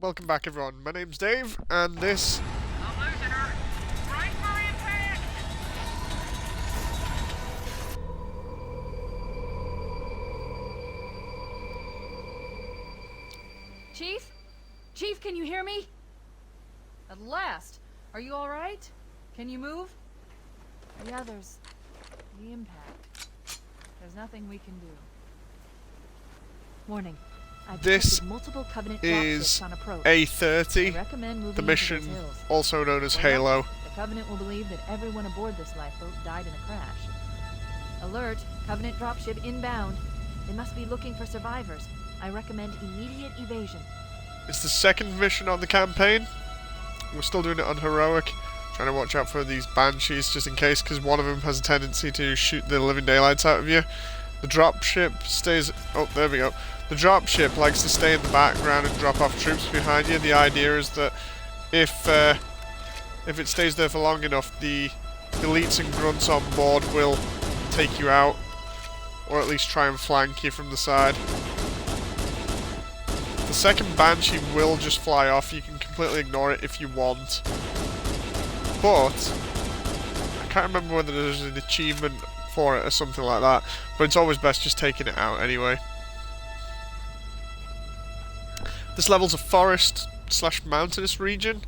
Welcome back, everyone. My name's Dave, and this... I'm losing her. Brace for impact! Chief? Chief, can you hear me? At last. Are you alright? Can you move? Yeah, there's the impact. There's nothing we can do. Warning. I've This detected multiple Covenant is dropships on approach. A30, I recommend moving the into mission those hills. also known as Or Halo. else the Covenant will believe that everyone aboard this lifeboat died in a crash. Alert! Covenant dropship inbound. They must be looking for survivors. I recommend immediate evasion. It's the second mission on the campaign. We're still doing it on Heroic. Trying to watch out for these Banshees just in case, because one of them has a tendency to shoot the living daylights out of you. The dropship stays... Oh, there we go. The dropship likes to stay in the background and drop off troops behind you. The idea is that if it stays there for long enough, the elites and grunts on board will take you out, or at least try and flank you from the side. The second Banshee will just fly off. You can completely ignore it if you want. But I can't remember whether there's an achievement for it or something like that. But it's always best just taking it out anyway. This level's a forest/mountainous region,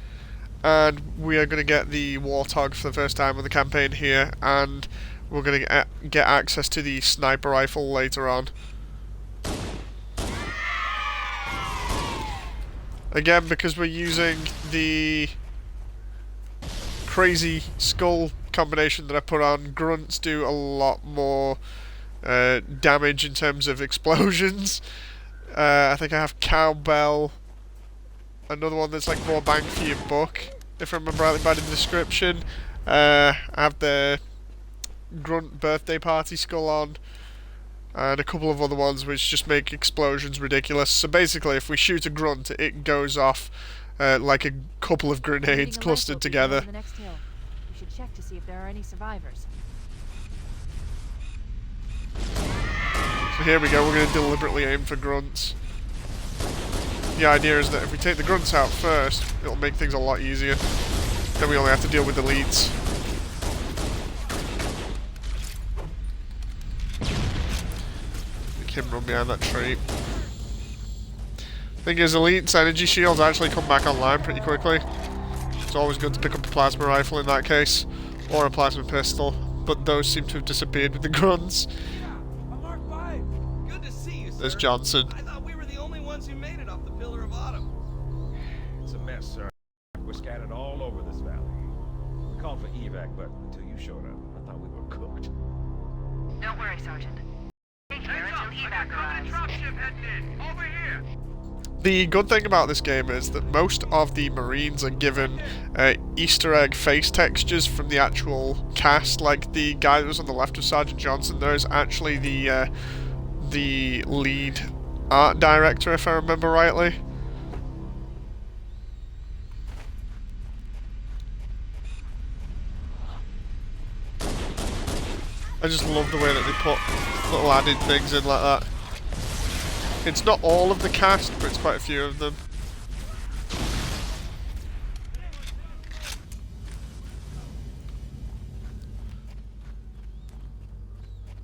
and we are going to get the Warthog for the first time on the campaign here, and we're going to get access to the sniper rifle later on. Again, because we're using the crazy skull combination that I put on, grunts do a lot more damage in terms of explosions. I think I have Cowbell, another one that's like more bang for your buck, if I remember rightly by the description. I have the Grunt birthday party skull on, and a couple of other ones which just make explosions ridiculous. So basically, if we shoot a grunt, it goes off like a couple of grenades clustered together. The next hill. We should check to see if there are any survivors. So here we go, we're going to deliberately aim for grunts. The idea is that if we take the grunts out first, it'll make things a lot easier. Then we only have to deal with elites. Make him run behind that tree. Thing is, elites' energy shields actually come back online pretty quickly. It's always good to pick up a plasma rifle in that case, or a plasma pistol, but those seem to have disappeared with the grunts. There's Johnson. I thought we were the only ones who made it off the Pillar of Autumn. It's a mess, sir. We're scattered all over this valley. We called for evac, but until you showed up, I thought we were cooked. Don't worry, Sergeant. Stay here until evac arrives. Dropship heading in. Over here. The good thing about this game is that most of the Marines are given Easter egg face textures from the actual cast. Like the guy that was on the left of Sergeant Johnson, there is actually the lead art director, if I remember rightly. I just love the way that they put little added things in like that. It's not all of the cast, but it's quite a few of them.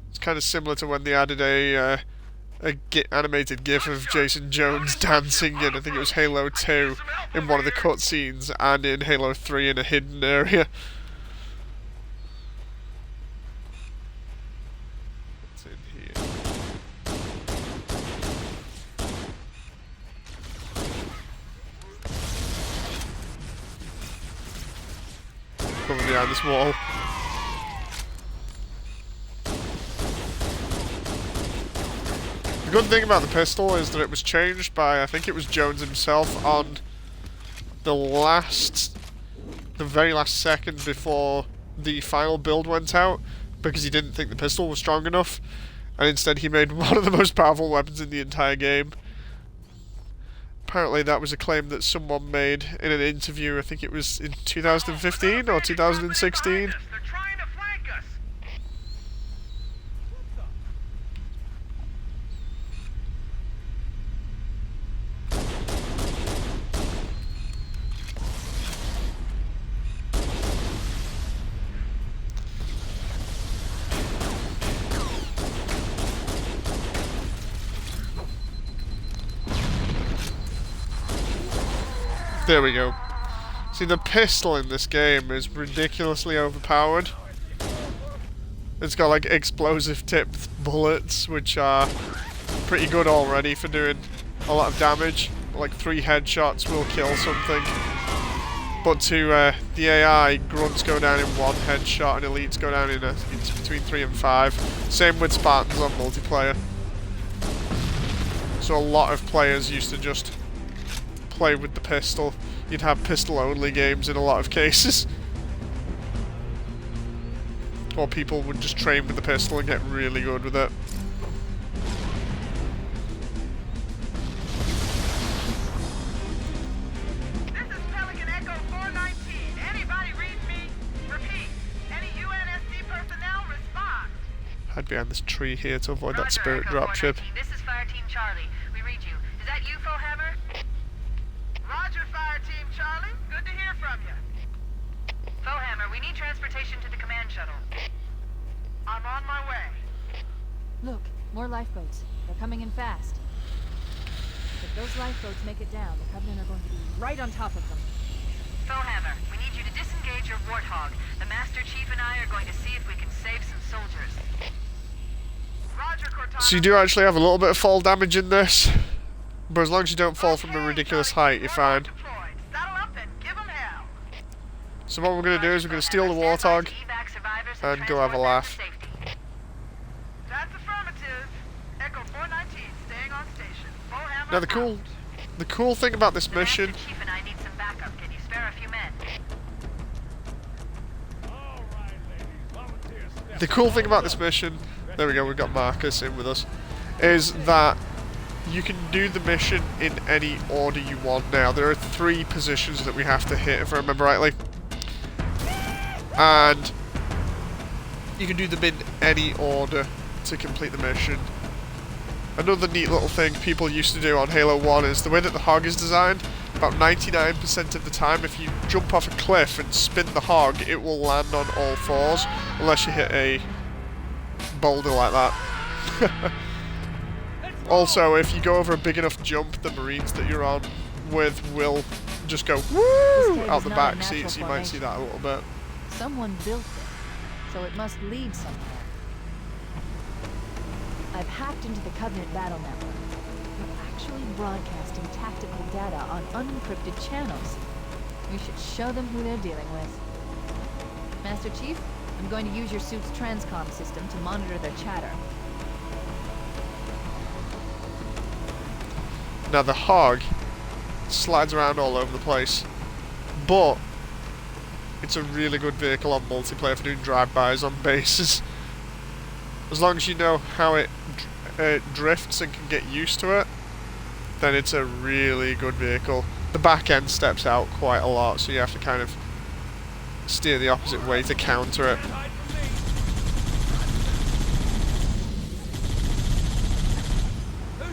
It's kind of similar to when they added a animated GIF of Jason Jones dancing in, I think it was Halo 2, in one of the cutscenes, and in Halo 3 in a hidden area. What's in here? Cover behind this wall. The good thing about the pistol is that it was changed by, I think it was Jones himself, on the very last second before the final build went out, because he didn't think the pistol was strong enough, and instead he made one of the most powerful weapons in the entire game. Apparently that was a claim that someone made in an interview, I think it was in 2015 or 2016. They're trying to flank us. There we go. See, the pistol in this game is ridiculously overpowered. It's got like explosive tipped bullets, which are pretty good already for doing a lot of damage. Like 3 headshots will kill something. But to the AI, grunts go down in 1 headshot and elites go down in it's between 3 and 5. Same with Spartans on multiplayer. So a lot of players used to just play with the pistol. You'd have pistol-only games in a lot of cases. Or people would just train with the pistol and get really good with it. This is Pelican Echo 419. Anybody read me? Repeat. Any UNSC personnel respond. Hide behind this tree here to avoid that Roger, spirit Echo dropship. 419. This is Fire Team Charlie. We read you. Is that you, Foehammer? Roger, Fire Team Charlie. Good to hear from you. Foehammer, we need transportation to the command shuttle. I'm on my way. Look, more lifeboats. They're coming in fast. If those lifeboats make it down, the Covenant are going to be right on top of them. Foehammer, we need you to disengage your Warthog. The Master Chief and I are going to see if we can save some soldiers. Roger, Cortana. So you do actually have a little bit of fall damage in this. But as long as you don't fall from a ridiculous height, you're fine. Saddle up and give 'em hell. So what we're going to do is we're going to steal the Warthog and go have a laugh. That's affirmative. Echo 419 staying on station. Foehammer Now out. the cool thing about this The Master mission, Chief and I need some backup. Can you spare a few men? the cool thing about this mission, there we go, we've got Marcus in with us, is that you can do the mission in any order you want now. There are 3 positions that we have to hit, if I remember rightly. And you can do them in any order to complete the mission. Another neat little thing people used to do on Halo 1 is the way that the hog is designed. About 99% of the time, if you jump off a cliff and spin the hog, it will land on all 4s, unless you hit a boulder like that. Also, if you go over a big enough jump, the Marines that you're on with will just go woo out the back seat, so you might see that a little bit. Someone built it, so it must lead somewhere. I've hacked into the Covenant battle network. They're actually broadcasting tactical data on unencrypted channels. We should show them who they're dealing with. Master Chief, I'm going to use your suit's transcom system to monitor their chatter. Now the hog slides around all over the place, but it's a really good vehicle on multiplayer for doing drive-bys on bases. As long as you know how it drifts and can get used to it, then it's a really good vehicle. The back end steps out quite a lot, so you have to kind of steer the opposite way to counter it.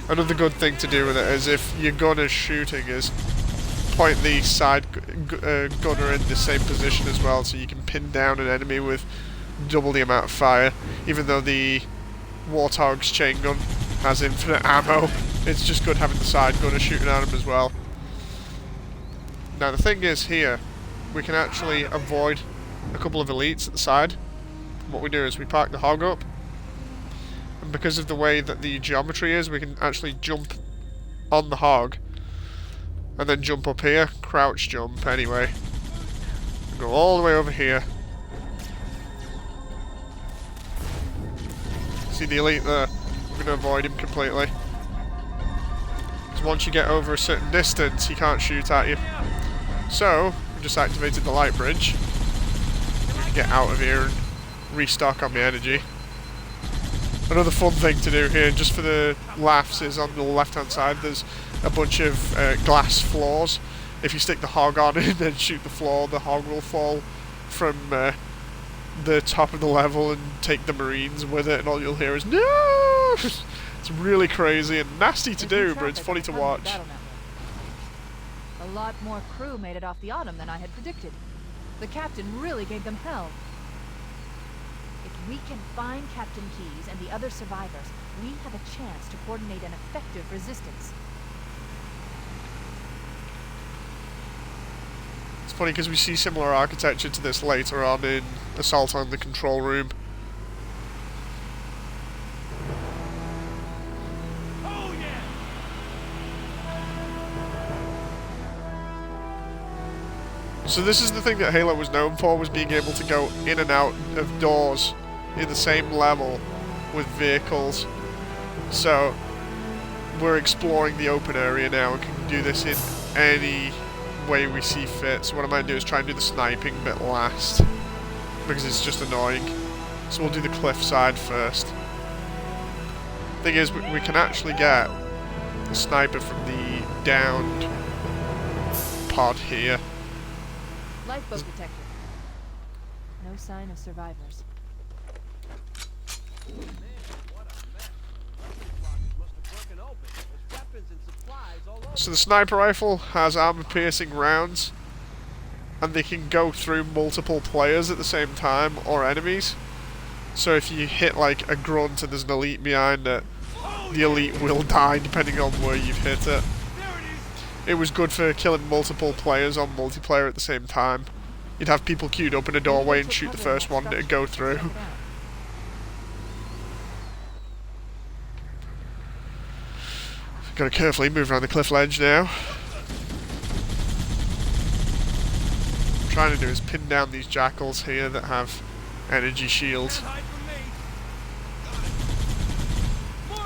Another good thing to do with it is if your gun is shooting is point the side gunner in the same position as well, so you can pin down an enemy with double the amount of fire. Even though the Warthog's chain gun has infinite ammo, it's just good having the side gunner shooting at him as well. Now the thing is here, we can actually avoid a couple of elites at the side. What we do is we park the hog up, and because of the way that the geometry is, we can actually jump on the hog and then jump up here, crouch jump anyway, and go all the way over here. See the elite there? We're going to avoid him completely, because once you get over a certain distance he can't shoot at you. So we just activated the light bridge. We can get out of here and restock on my energy. Another fun thing to do here, just for the laughs, is on the left hand side there's a bunch of glass floors. If you stick the hog on it and then shoot the floor, the hog will fall from the top of the level and take the Marines with it, and all you'll hear is no! It's really crazy and nasty to do, but it's funny to watch. A lot more crew made it off the Autumn than I had predicted. The captain really gave them hell. If we can find Captain Keyes and the other survivors, we have a chance to coordinate an effective resistance. funny because we see similar architecture to this later on in Assault on the Control Room. Oh yeah! So this is the thing that Halo was known for, was being able to go in and out of doors in the same level with vehicles. So we're exploring the open area now and can do this in any way we see fit. So what I might do is try and do the sniping bit last, because it's just annoying. So we'll do the cliffside first. Thing is, we can actually get the sniper from the downed pod here. Lifeboat detected. No sign of survivors. So the sniper rifle has armor-piercing rounds, and they can go through multiple players at the same time, or enemies. So if you hit like a grunt and there's an elite behind it, the elite will die depending on where you've hit it. It was good for killing multiple players on multiplayer at the same time. You'd have people queued up in a doorway and shoot the first one to go through. Gotta carefully move around the cliff ledge now. What I'm trying to do is pin down these jackals here that have energy shields.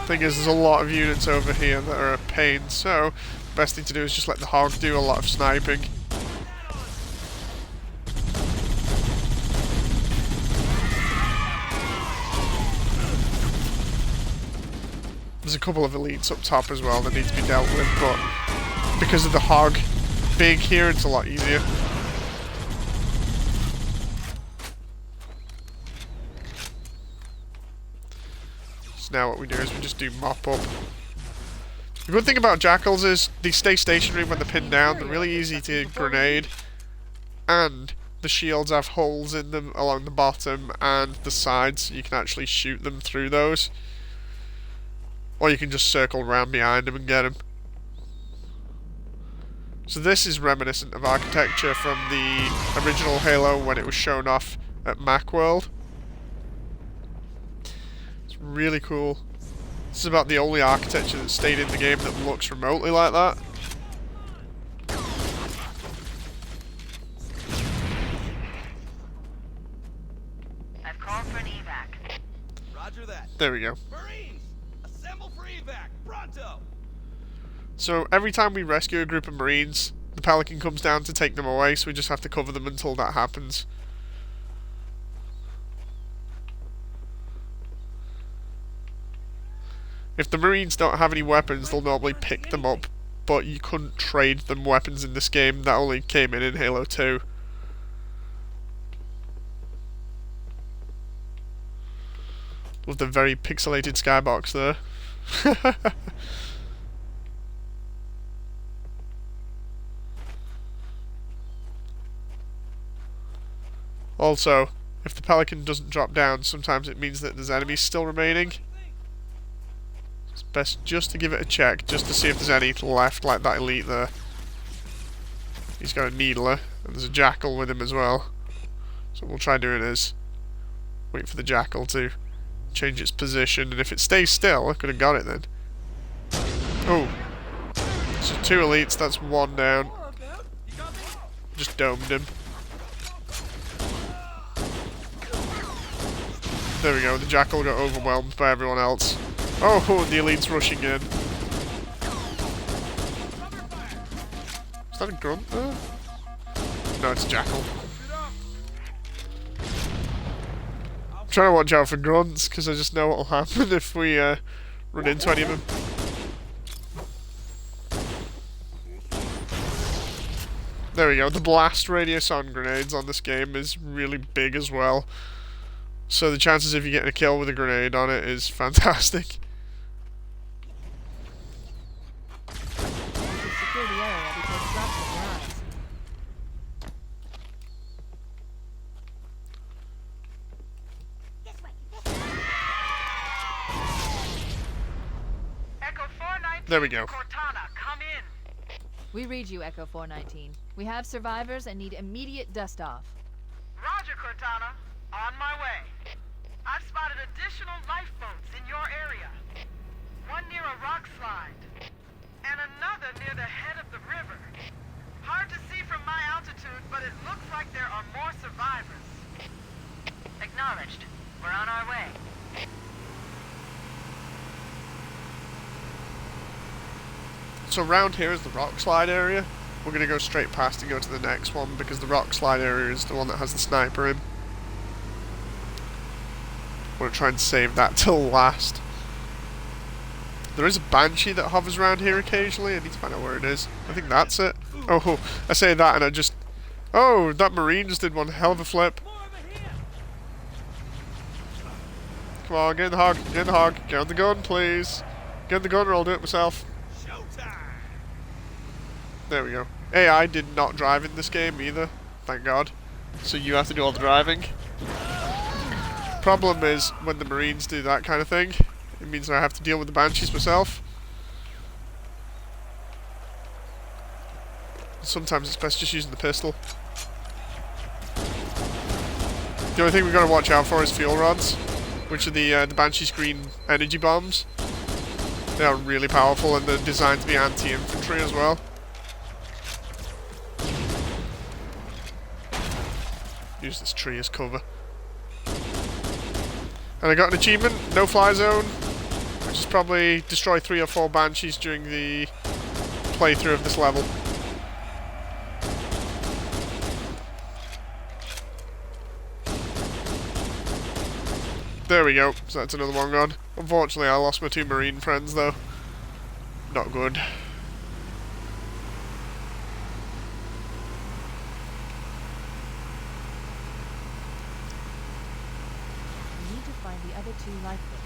Thing is, there's a lot of units over here that are a pain, so the best thing to do is just let the hog do a lot of sniping. There's a couple of elites up top as well that need to be dealt with, but because of the hog big here, it's a lot easier. So now what we do is we just do mop up. The good thing about jackals is they stay stationary when they're pinned down. They're really easy to grenade, and the shields have holes in them along the bottom and the sides, so you can actually shoot them through those. Or you can just circle around behind them and get them. So this is reminiscent of architecture from the original Halo when it was shown off at Macworld. It's really cool. This is about the only architecture that stayed in the game that looks remotely like that. I've called for an evac. Roger that. There we go. Marines, assemble for evac, pronto! So every time we rescue a group of Marines, the Pelican comes down to take them away, so we just have to cover them until that happens. If the Marines don't have any weapons, they'll normally pick them up, but you couldn't trade them weapons in this game. That only came in Halo 2. With the very pixelated skybox there. Also, if the Pelican doesn't drop down, sometimes it means that there's enemies still remaining. It's best just to give it a check, just to see if there's any left, like that elite there. He's got a needler, and there's a jackal with him as well. So what we'll try doing is wait for the jackal to change its position, and if it stays still, I could have got it then. Oh. So 2 elites, that's 1 down. Just domed him. There we go, the jackal got overwhelmed by everyone else. Oh, the elite's rushing in. Is that a grunt there? No, it's a jackal. I'm trying to watch out for grunts, because I just know what will happen if we run into any of them. There we go, the blast radius on grenades on this game is really big as well. So the chances of you getting a kill with a grenade on it is fantastic. Secure the area because drops will rise. Echo 419 There we go. Cortana, come in. We read you, Echo 419. We have survivors and need immediate dust-off. Roger, Cortana. On my way. I've spotted additional lifeboats in your area. One near a rock slide, and another near the head of the river. Hard to see from my altitude, but it looks like there are more survivors. Acknowledged. We're on our way. So around here is the rock slide area. We're going to go straight past and go to the next one because the rock slide area is the one that has the sniper in. I'm going to try and save that till last. There is a Banshee that hovers around here occasionally. I need to find out where it is. I think that's it. Oh, I say that and I just... Oh, that Marine just did one hell of a flip. Come on, get in the hog, get in the hog. Get on the gun, please. Get in the gun or I'll do it myself. There we go. AI did not drive in this game either, thank God. So you have to do all the driving. Problem is, when the Marines do that kind of thing, it means I have to deal with the Banshees myself. Sometimes it's best just using the pistol. The only thing we've got to watch out for is fuel rods, which are the Banshee's green energy bombs. They are really powerful and they're designed to be anti-infantry as well. Use this tree as cover. And I got an achievement, no fly zone, which is probably destroy 3 or 4 Banshees during the playthrough of this level. There we go, so that's another one gone. Unfortunately I lost my 2 Marine friends though. Not good. The other 2 lifeboats.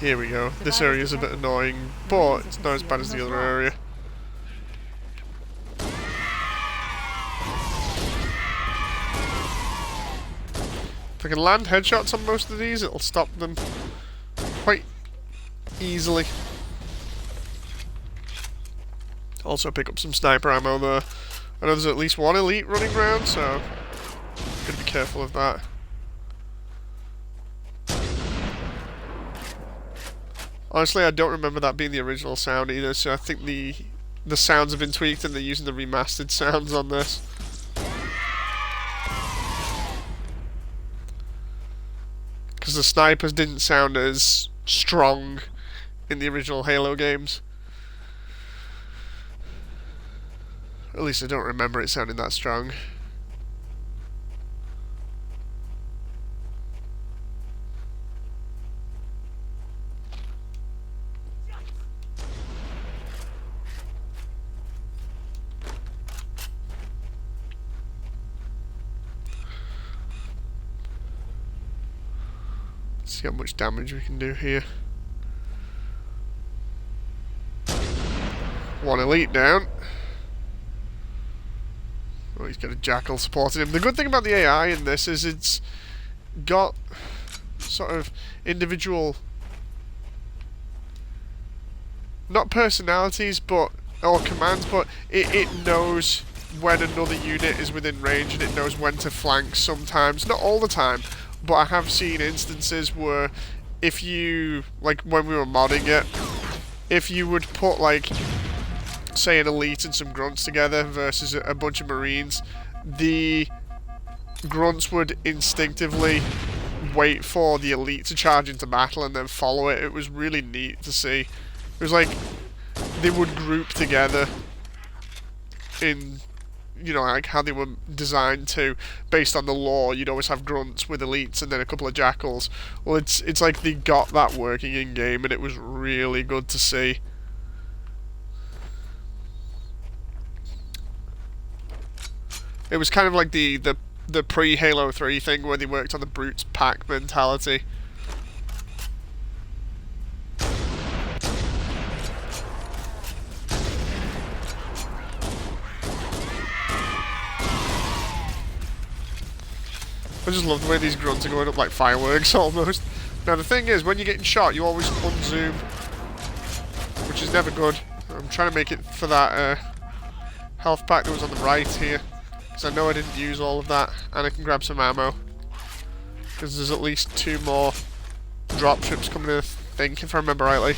Here we go. This area is a bit annoying, but it's not as bad as the other area. If I can land headshots on most of these, it'll stop them quite easily. Also pick up some sniper ammo there. I know there's at least 1 elite running around, so gotta be careful of that. Honestly, I don't remember that being the original sound either, so I think the sounds have been tweaked and they're using the remastered sounds on this. Because the snipers didn't sound as strong in the original Halo games. At least I don't remember it sounding that strong. Let's see how much damage we can do here. 1 elite down. Oh, he's got a Jackal supporting him. The good thing about the AI in this is it's got sort of individual, not personalities, but or commands, but it knows when another unit is within range and it knows when to flank sometimes. Not all the time, but I have seen instances where if you, like when we were modding it, if you would put like say an elite and some grunts together versus a bunch of Marines, the grunts would instinctively wait for the elite to charge into battle and then follow it. It was really neat to see. It was like they would group together in, you know, like how they were designed to, based on the lore. You'd always have grunts with elites and then a couple of jackals. Well, it's like they got that working in game and it was really good to see. It was kind of like the pre-Halo 3 thing where they worked on the brute pack mentality. I just love the way these grunts are going up like fireworks almost. Now the thing is, when you're getting shot, you always unzoom, which is never good. I'm trying to make it for that health pack that was on the right here, because I know I didn't use all of that, and I can grab some ammo. Because there's at least 2 more drop ships coming in, I think, if I remember rightly.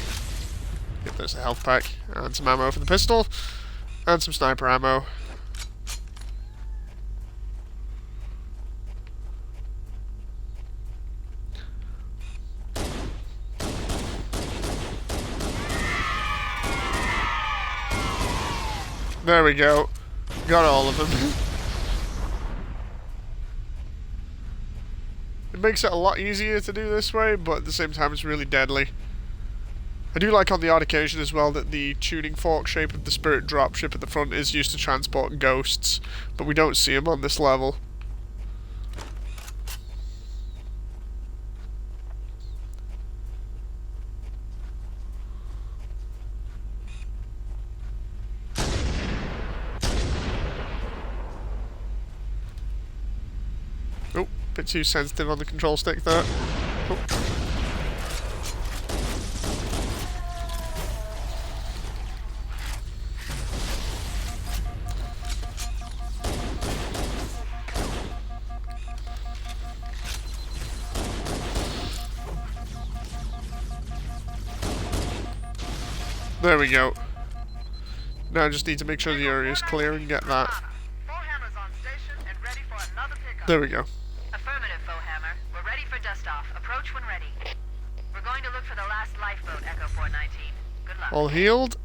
Yep, there's a health pack, and some ammo for the pistol, and some sniper ammo. There we go. Got all of them. It makes it a lot easier to do this way, but at the same time it's really deadly. I do like on the odd occasion as well that the tuning fork shape of the Spirit dropship at the front is used to transport ghosts, but we don't see them on this level. Oh, bit too sensitive on the control stick there. Oh. There we go. Now I just need to make sure the area is clear and get that. Foehammer's on station and ready for another pickup. There we go. Affirmative, Foehammer. We're ready for dust-off. Approach when ready. We're going to look for the last lifeboat, Echo 419. Good luck. All healed.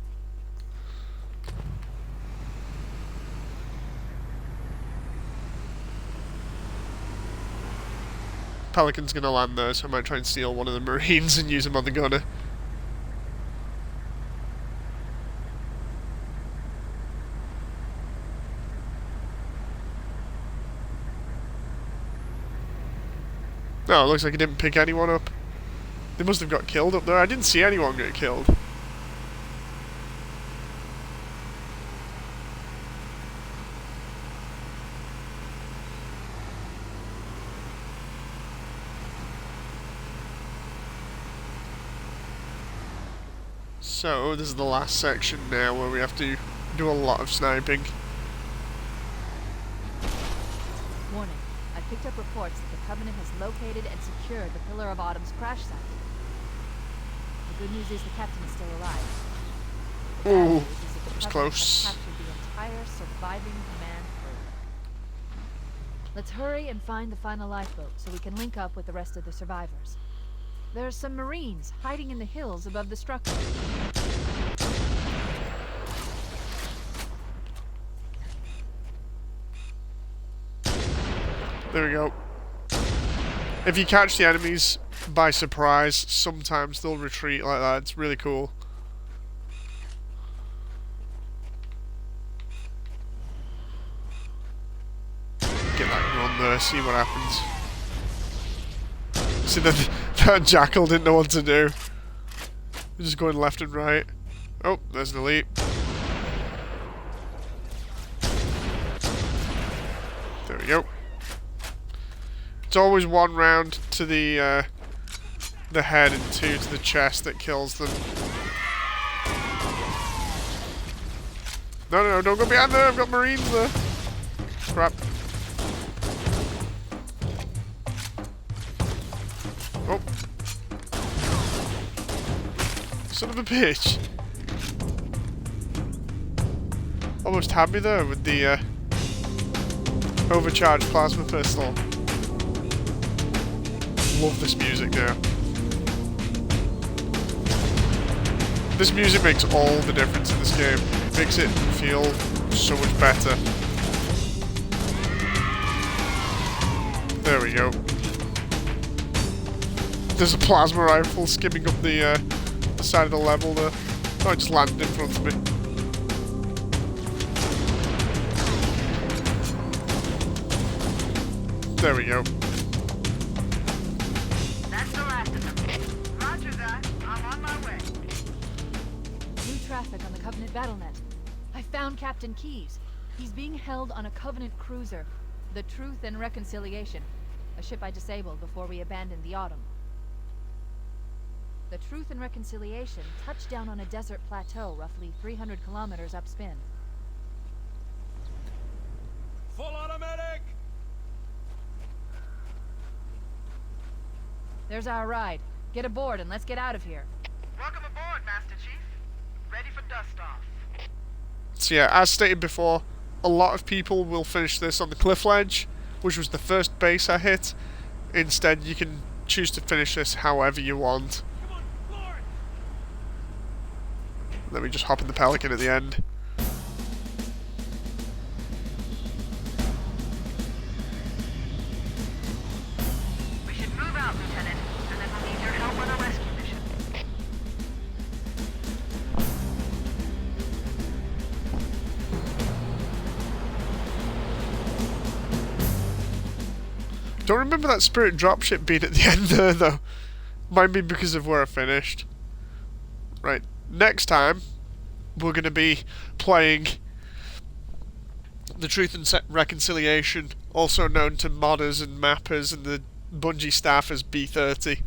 Pelican's gonna land there, so I might try and steal one of the Marines and use him on the gunner. No, it looks like he didn't pick anyone up. They must have got killed up there. I didn't see anyone get killed. So, this is the last section now where we have to do a lot of sniping. Warning. I picked up reports that the Covenant has located and secured the Pillar of Autumn's crash site. The good news is the captain is still alive. The bad Ooh, news is that the that was Covenant close. has captured the entire surviving command crew. Let's hurry and find the final lifeboat so we can link up with the rest of the survivors. There are some Marines hiding in the hills above the structure. There we go. If you catch the enemies by surprise, sometimes they'll retreat like that. It's really cool. Get that run there, see what happens. See that jackal didn't know what to do. He's just going left and right. Oh, there's an elite. There we go. It's always 1 round to the head and 2 to the chest that kills them. No, don't go behind there. I've got Marines there. Crap. Oh. Son of a bitch. Almost had me there with the overcharged plasma pistol. Love this music now. This music makes all the difference in this game. It makes it feel so much better. There we go. There's a plasma rifle skimming up the side of the level there. Oh, it just landed in front of me. There we go. That's the last of them. Roger that. I'm on my way. New traffic on the Covenant BattleNet. I found Captain Keyes. He's being held on a Covenant cruiser, the Truth and Reconciliation. A ship I disabled before we abandoned the Autumn. The Truth and Reconciliation touched down on a desert plateau roughly 300 kilometers upspin. Full automatic! There's our ride. Get aboard and let's get out of here. Welcome aboard, Master Chief. Ready for dust-off. So yeah, as stated before, a lot of people will finish this on the cliff ledge, which was the first base I hit. Instead, you can choose to finish this however you want. Come on, forward! Let me just hop in the Pelican at the end. We should move out, Lieutenant, and then we'll need your help on a rescue mission. Don't remember that Spirit dropship being at the end there, though. Might be because of where I finished. Right, next time, we're going to be playing the Truth and Reconciliation, also known to modders and mappers and the Bungie staff as B30.